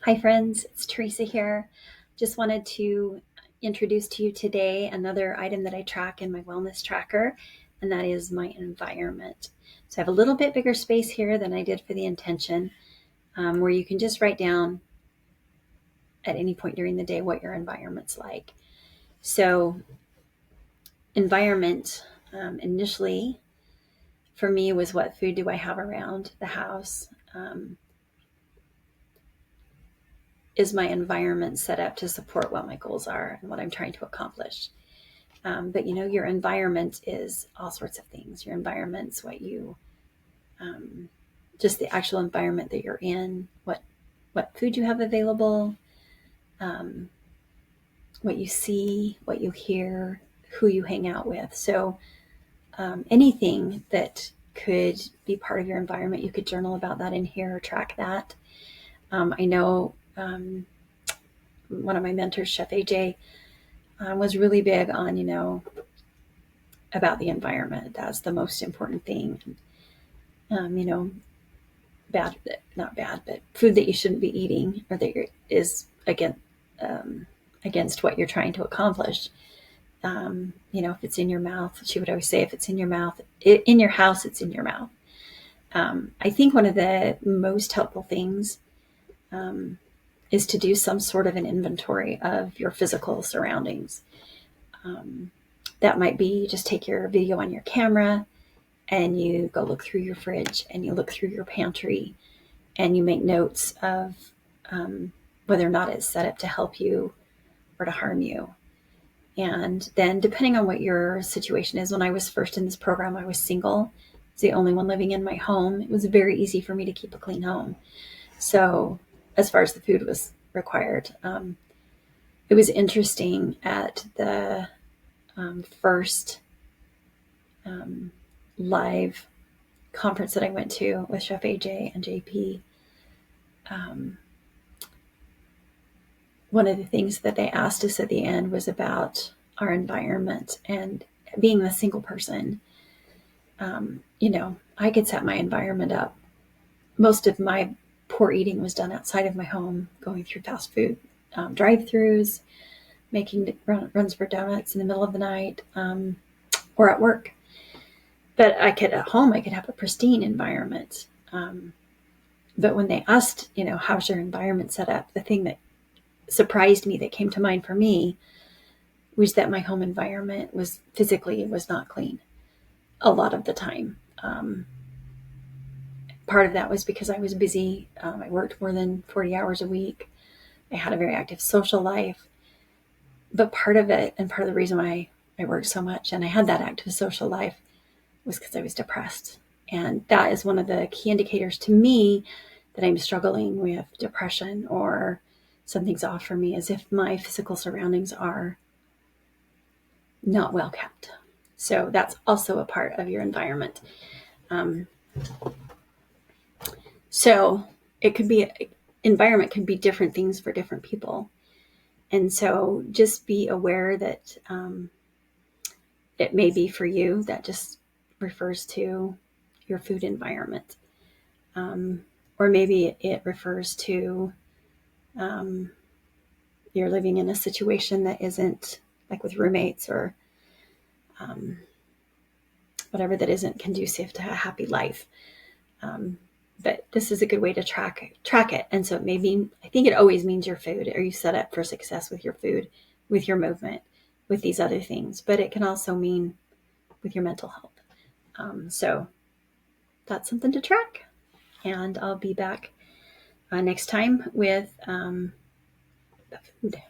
Hi, friends. It's Teresa here. Just wanted to introduce to you today another item that I track in my wellness tracker, and that is my environment. So I have a little bit bigger space here than I did for the intention, where you can just write down at any point during the day what your environment's like. So, environment initially for me was what food do I have around the house? Is my environment set up to support what my goals are and what I'm trying to accomplish? But your environment is all sorts of things. Your environment's what just the actual environment that you're in, what food you have available, um, what you see, what you hear, who you hang out with. So anything that could be part of your environment, you could journal about that in here or track that. I know one of my mentors, Chef AJ, was really big on, about the environment. That's the most important thing. Um, you know, not bad, but food that you shouldn't be eating or that is against what you're trying to accomplish. If it's in your mouth, she would always say, if it's in your mouth, in your house, it's in your mouth. I think one of the most helpful things is to do some sort of an inventory of your physical surroundings. Um, that might be just take your video on your camera and you go look through your fridge and you look through your pantry and you make notes of whether or not it's set up to help you or to harm you. And then depending on what your situation is, when I was first in this program, I was single. I was the only one living in my home. It was very easy for me to keep a clean home. So as far as the food was required, it was interesting at the first live conference that I went to with Chef AJ and JP. One of the things that they asked us at the end was about our environment, and being a single person, I could set my environment up. Most of my poor eating was done outside of my home, going through fast food drive-throughs, making runs for donuts in the middle of the night, or at work. But at home, I could have a pristine environment. But when they asked, how's your environment set up, the thing that surprised me, that came to mind for me, was that my home environment was not clean a lot of the time. Part of that was because I was busy. I worked more than 40 hours a week. I had a very active social life. But part of it, and part of the reason why I worked so much and I had that active social life, was because I was depressed. And that is one of the key indicators to me that I'm struggling with depression or something's off for me, is if my physical surroundings are not well kept. So that's also a part of your environment. So it could be, environment can be different things for different people. And so just be aware that it may be for you that just refers to your food environment. Or maybe it refers to you're living in a situation that isn't, like with roommates or whatever, that isn't conducive to a happy life. But this is a good way to track it. And so it may mean, I think it always means your food. Are you set up for success with your food, with your movement, with these other things? But it can also mean with your mental health. So that's something to track. And I'll be back next time with the food.